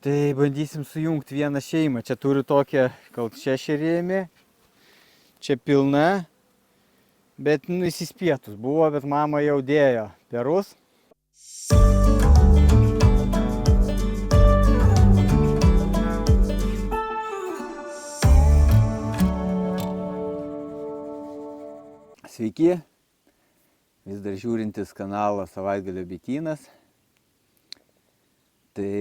Tai bandysim sujungti vieną šeimą. Čia turiu tokią, gal šešerėmį. Čia pilna. Bet įsispietus buvo, bet mama jau dėjo perus. Sveiki, vis dar žiūrintis kanalą Savaitgalio bitynas. Tai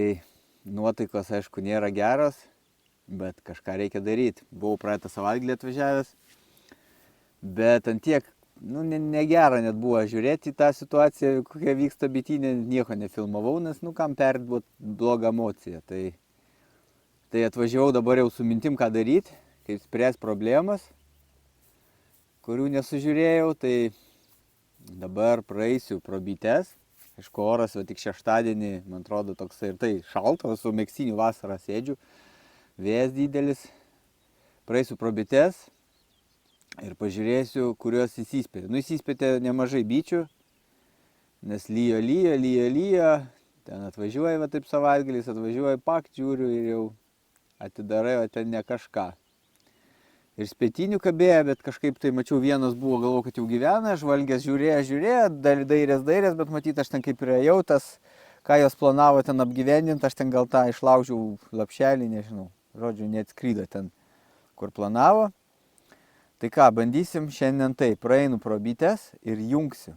nuotaikos, aišku, nėra geros, bet kažką reikia daryti. Buvau praeitą savaitgalį atvažiavęs, bet ant tiek, negera net buvo žiūrėti į tą situaciją, kokia vyksta bitynė, nieko nefilmavau, nes, kam perduot blogą emociją. Tai atvažiavau dabar jau su mintim, ką daryti, kaip spręs problemas, kurių nesužiūrėjau, tai dabar praeisiu pro bites. Aišku, oras jau tik šeštadienį, man atrodo, toksai ir tai šaltas, su megztiniu vasarą sėdžiu, vėjas didelis. Praeisiu pro bites ir pažiūrėsiu, kurios įsispėtė. Įsispėtė nemažai bičių, nes lyja, ten atvažiuoja, va taip savaitgaliais atvažiuoja, žiūriu ir jau atidarai, o ten ne kažką. Ir spėtinių kabėjo, bet kažkaip tai mačiau, vienas buvo, galvoju, kad jau gyvena, žvalgęs žiūrėjo, dairės, bet matyt, aš ten kaip ir ėjau, tas, ką jos planavo ten apgyvendinti, aš ten gal tą išlaužiau lapšelį, nežinau, žodžiu, neatskrydo ten, kur planavo. Tai ką, bandysim šiandien taip, praeinu pro bites ir jungsiu,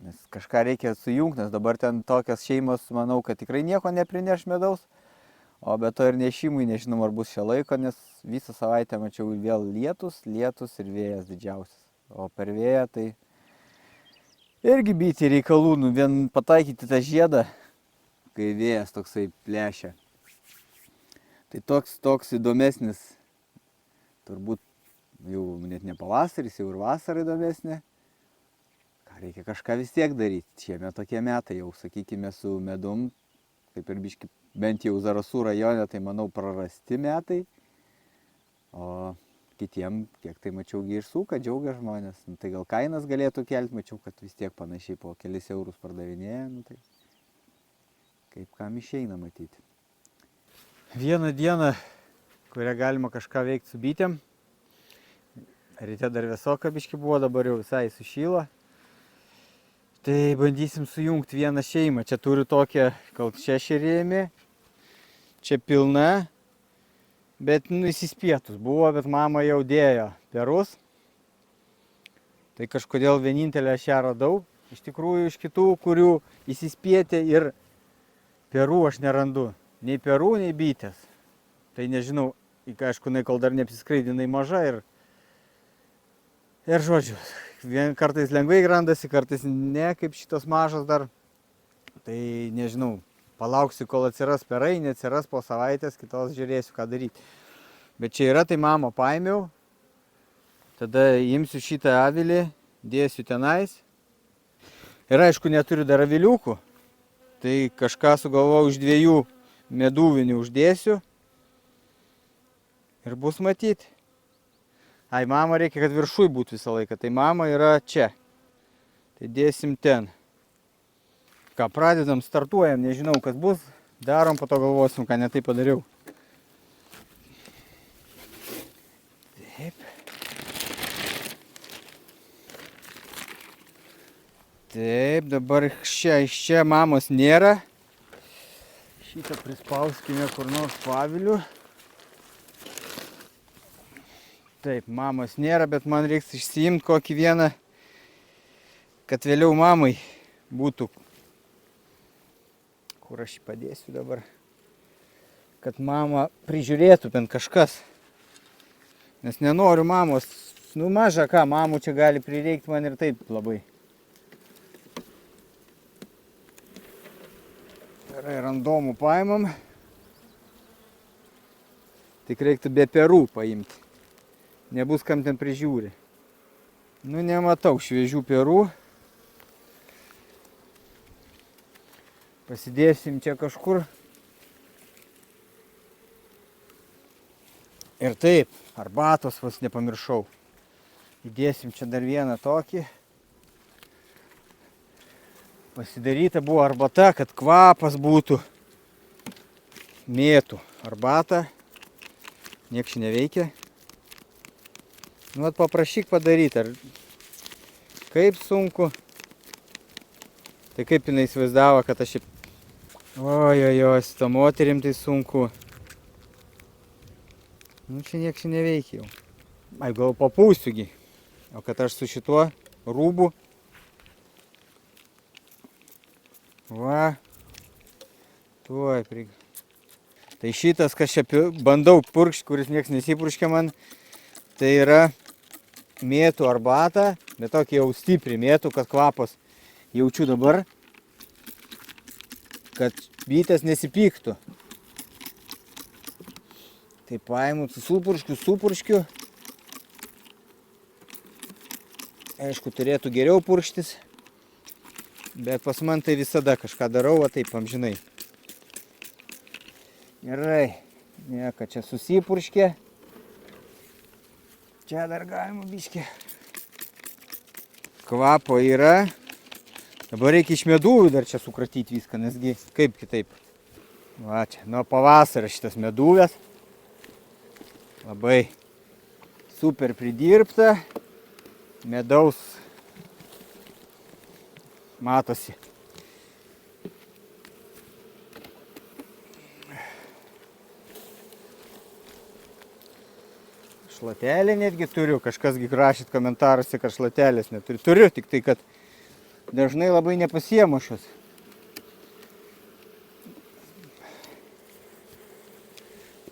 nes kažką reikia sujungti, nes dabar ten tokios šeimos, manau, kad tikrai nieko neprineš medaus. O be to ir nešimui nežinau, ar bus šio laiko, nes visą savaitę mačiau vėl lietus ir vėjas didžiausias. O per vėją tai irgi bitį reikalų, vien pataikyti tą žiedą, kai vėjas toksai plešia. Tai toks įdomesnis, turbūt jau net ne pavasaris, jau ir vasara įdomesnė. Reikia kažką vis tiek daryti. Šiemet tokie metai jau, sakykime, su medum, kaip ir biški, bent jau Zarasų rajone, tai manau prarasti metai. O kitiem, kiek tai mačiau, ir suka, džiaugia žmonės. Tai gal kainas galėtų kelti, mačiau, kad vis tiek panašiai po kelis eurus pardavinėja. Tai kaip kam išeina matyti. Vieną dieną, kurią galima kažką veikti su bitėm. Ryte dar vėsoka biški buvo, dabar jau visai sušyla. Tai bandysim sujungti vieną šeimą. Čia turiu tokią, gal šešerėmį. Čia pilna, bet įsispietus buvo, bet mama jau dėjo perus. Tai kažkodėl vienintelę aš ją radau. Iš tikrųjų, iš kitų, kurių įsispėtė ir perų aš nerandu. Nei perų, nei bitės. Tai nežinau, aišku, kol dar neapsiskraidinai maža ir žodžiu, kartais lengvai randasi, kartais ne, kaip šitos mažos dar. Tai nežinau. Palauksiu, kol atsiras perai, neatsiras po savaitės, kitos žiūrėsiu, ką daryti. Bet čia yra, tai mamo paėmiau. Tada imsiu šitą avilį, dėsiu tenais. Ir aišku, neturiu dar aviliukų. Tai kažką sugalvojau iš 2 meduvinių uždėsiu. Ir bus matyti. Ai, mama reikia, kad viršui būtų visą laiką. Tai mama yra čia. Tai dėsim ten. Ką, pradedam, startuojam, nežinau, kas bus, darom, po to galvosim, ką ne taip padariau. Taip, dabar iš čia mamos nėra. Šitą prispauskime kur nors pavilių. Taip, mamos nėra, bet man reiks išsiimti kokį vieną, kad vėliau mamai būtų. Kur aš jį padėsiu dabar, kad mama prižiūrėtų bent kažkas. Nes nenoriu mamos, maža ką, mamų čia gali prireikti man ir taip labai. Gerai, randomų paimam. Tik reiktų be perų paimti. Nebus kam ten prižiūri. Nematau šviežių perų. Pasidėsim čia kažkur. Ir taip, arbatos vos nepamiršau. Įdėsim čia dar vieną tokį. Pasidaryta buvo arbata, kad kvapas būtų. mėtų arbatą. Nieks čia neveikia. Nu, vat paprašyk padaryti, ar kaip sunku. Tai kaip jinai įsivaizdavo, kad aš šiaip... Ojojoj, su ta moterim tai sunku. Nu, čia nieks čia neveikia jau. Ai, gal papūsiugi. O kad aš su šituo rūbu. Va. Tuoj prig. Tai šitas, kas čia bandau purkšti, kuris nieks nesipurškia man, tai yra mėtų arbata, bet tokia jau stipri mėtų, kad kvapas jaučiu dabar, kad bitės nesipyktų. Tai paimu, supurškiu. Aišku, turėtų geriau purkštis, bet pas man tai visada kažką darau, va taip amžinai. Gerai, nieka čia susipurškė. Čia dar galima biškį. Kvapo yra. Dabar reikia iš medūvių dar čia sukratyti viską, nesgi kaip kitaip. Va čia, nuo pavasario šitas medūvės. Labai super pridirbta. Medaus matosi. Šlatelį netgi turiu, kažkasgi rašyt komentaruose, kad šlatelės neturiu. Turiu, tik tai, kad dažnai labai nepasiemu šios.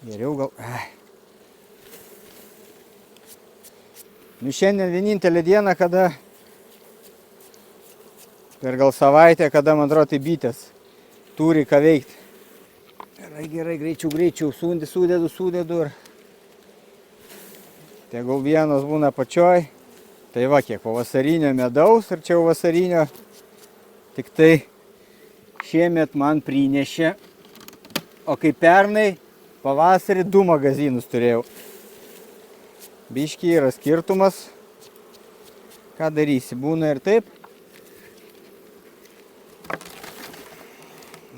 Geriau gal... Nu, šiandien vienintelė diena, kada per gal savaitę, kada, man atrodo, tai bitės turi ką veikti. Gerai, greičiau, sudedu ir... Tegul vienos būna pačioj. Tai va, kiek pavasarinio medaus, ir čia jau vasarinio. Tik tai šiemet man prinešė. O kaip pernai, pavasarį 2 magazinus turėjau. Biški yra skirtumas. Ką darysi, būna ir taip.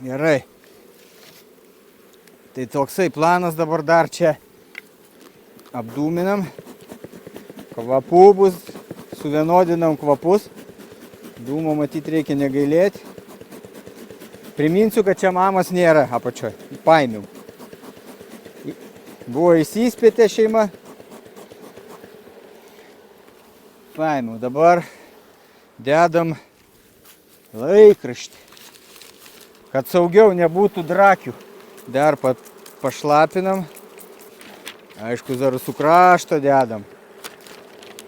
Gerai. Tai toksai planas dabar dar čia. Apdūminam, kvapų bus, suvienodinam kvapus, dūmo matyti reikia negailėti. Priminsiu, kad čia mamos nėra apačioj, paėmiau. Buvo įsispėtė šeima, paėmiau. Dabar dedam laikraštį, kad saugiau nebūtų drakių. Dar pašlapinam. Aišku, zarasų krašto dedam.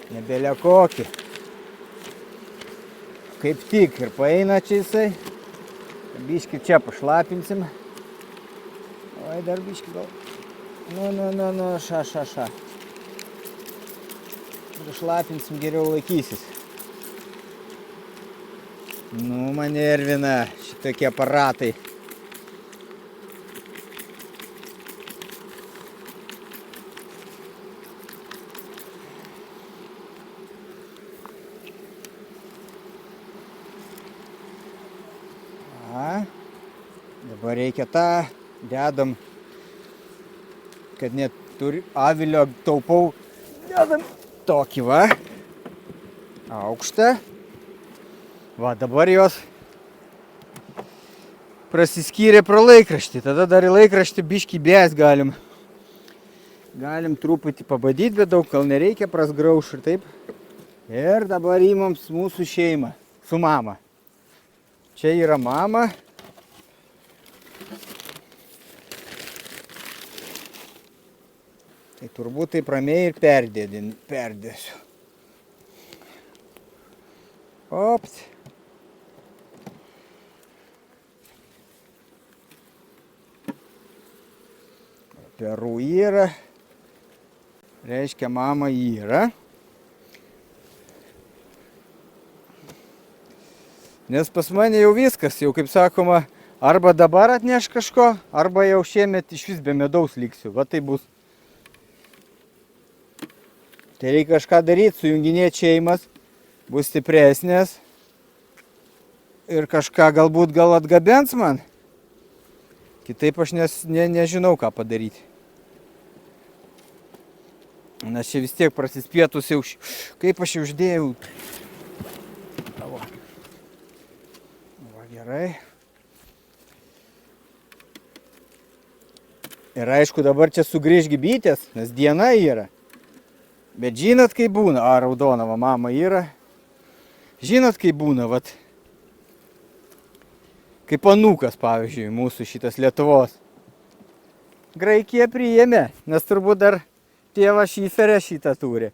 Nebėlė kokį. Kaip tik ir paeina čia jisai. Biškį čia pašlapinsim. Oi, dar biškį gal. Nu, ša. Pašlapinsim, geriau laikysis. Nu, man nervina šitokie aparatai. Dabar reikia tą, dedam, kad net turi avilio taupau, dedam tokį va, aukštą. Va, dabar jos prasiskyrė pro laikraštį, tada dar į laikraštį biškį bės galim. Galim truputį pabadyti, bet daug gal nereikia, prasgrauš ir taip. Ir dabar įmam mūsų šeimą, su mama. Čia yra mama. Tai turbūt taip ramiai ir perdėsiu. Ops. Perų yra. Reiškia, mama yra. Nes pas mane jau viskas, jau kaip sakoma, arba dabar atneš kažko, arba jau šiemet iš vis be medaus liksiu. Va tai bus. Tai reikia kažką daryti, sujunginėti šeimas, bus stipresnės ir kažką galbūt gal atgabens man. Kitaip aš nežinau, ką padaryti. Nes čia vis tiek prasispietus jau, kaip aš jau uždėjau. Va, gerai. Ir aišku, dabar čia sugrįžgi bitės, nes diena yra. Bet žinot, kaip būna, raudona va mama yra. Žinot, kaip būna, vat. Kaip anūkas, pavyzdžiui, mūsų šitas Lietuvos. Graikija priėmė, nes turbūt dar tėvas šiferę šitą turi.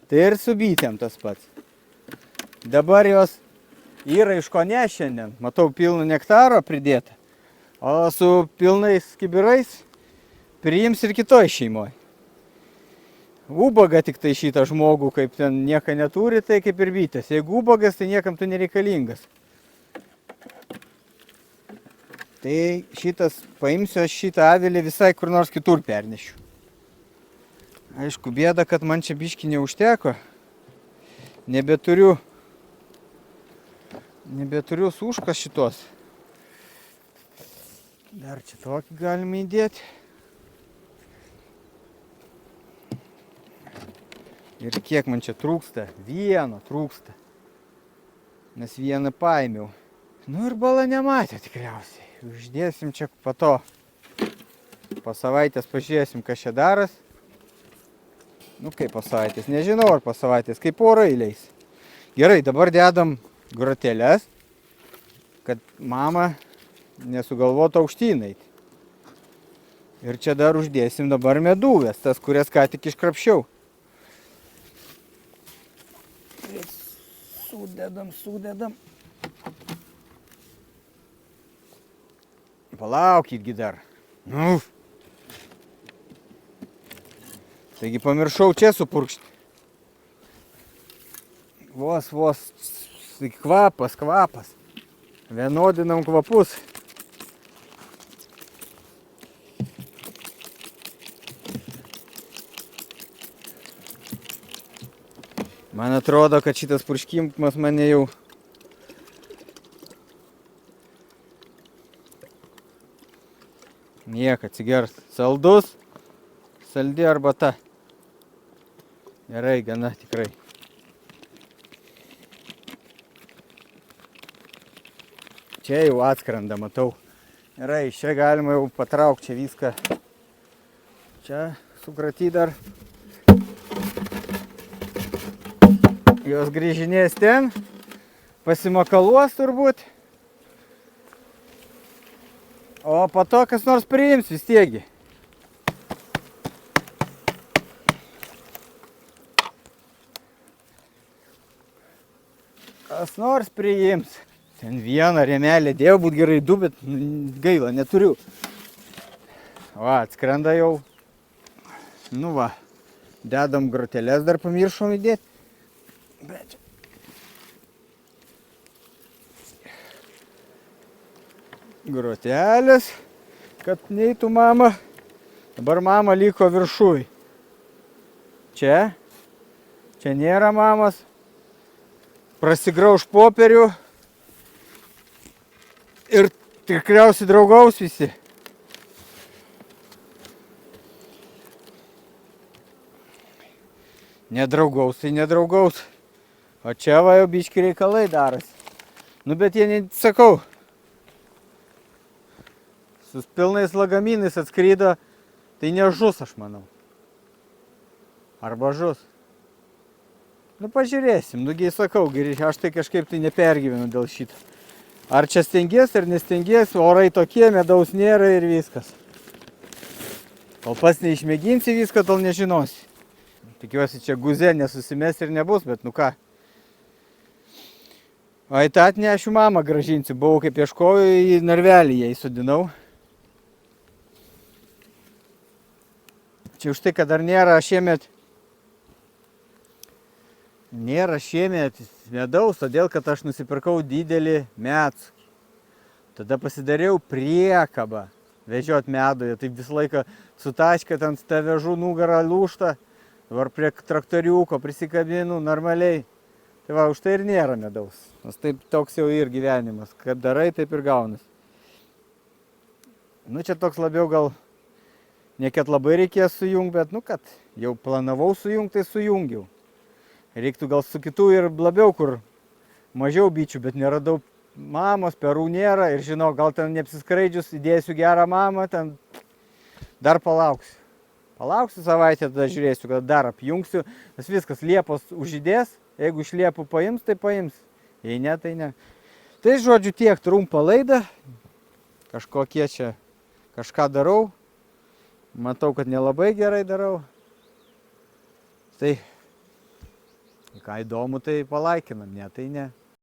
Tai ir su bitėm tas pats. Dabar jos yra iš ko ne šiandien. Matau, pilną nektaro pridėta. O su pilnais kibirais priims ir kitoj šeimoj. Ubaga tik tai šitą žmogų, kaip ten nieko neturi, tai kaip ir bitės. Jeigu ubagas, tai niekam tu nereikalingas. Tai šitas, paimsiu aš šitą avilį visai kur nors kitur pernešiu. Aišku, bėda, kad man čia biškį neužteko. Nebeturiu suškas šitos. Dar čia tokį galima įdėti. Ir kiek man čia trūksta? Vieno trūksta. Nes vieną paėmiau. Nu ir bala nematė tikriausiai. Uždėsim čia po to. Po savaitės pažiūrėsim, kas čia daras. Nu kaip po savaitės, nežinau ar po savaitės, kaip orai leis. Gerai, dabar dedam groteles, kad mama nesugalvotų aukštyn eiti. Ir čia dar uždėsim dabar meduvės, tas, kurias ką tik iškrapščiau. Sudedam. Palaukitgi dar. Nu. Taigi pamiršau čia supurkšti. Vos. Kvapas. Vienodinam kvapus. Man atrodo, kad šitas purškimas mane jau nieko atsigers. Saldus, saldi arbata. Gerai, gana tikrai. Čia jau atskrenda, matau. Gerai, čia galima jau patraukti čia viską. Čia sukraty dar. Jos grįžinės ten, pasimakaluos turbūt. O po to kas nors priims vis tiegi. Kas nors priims. Ten vieną rėmelę dėjau, būt gerai du, bet gaila, neturiu. Va, atskrenda jau. Nu va, dedam groteles, dar pamiršom įdėti. Bet grotelės, kad neitų mama. Dabar mama liko viršui. Čia nėra mamos. Prasigrauž popierių. Ir tikriausiai draugaus visi. Nedraugaus, tai nedraugaus. O čia va jau biški reikalai darosi. Nu bet jie, sakau, su pilnais lagaminais atskrydo, tai nežus, aš manau. Arba žus. Nu pažiūrėsim, nugi sakau, aš tai kažkaip tai nepergyvenu dėl šito. Ar čia stengies ar nestengies, orai tokie, medaus nėra ir viskas. Kol pats neišmėginsi viską, tol nežinosi. Tikiuosi, čia guze nesusimes ir nebus, bet nu ką. O į tą atnešiu mamą gražinsiu. Buvau kaip ieškoju, į narvelį ją įsodinau. Čia už tai, kad dar nėra šiemet medaus, todėl, kad aš nusipirkau didelį medų. Tada pasidariau priekabą vežiot meduje. Taip visą laiką sutaškė, ten ta vežų nugarą lūžta. Dabar prie traktoriuko prisikabinu normaliai. Tai va, už tai ir nėra medaus. Nes taip toks jau ir gyvenimas. Kad darai, taip ir gaunas. Nu, čia toks labiau gal, ne kad labai reikės sujungti, bet, nu, kad jau planavau sujungti, tai sujungiau. Reiktų gal su kitų ir labiau, kur mažiau bičių, bet neradau mamos, perų nėra ir žinau, gal ten neapsiskraidžius, įdėsiu gerą mamą, ten dar palauksiu. Palauksiu savaitę, tada žiūrėsiu, kad dar apjungsiu, nes viskas liepos užidės, jeigu iš liepų paims, tai paims, jei ne, tai ne. Tai žodžiu tiek, trumpą laidą, kažkokie čia kažką darau, matau, kad nelabai gerai darau. Tai, ką įdomu, tai palaikinam, ne, tai ne.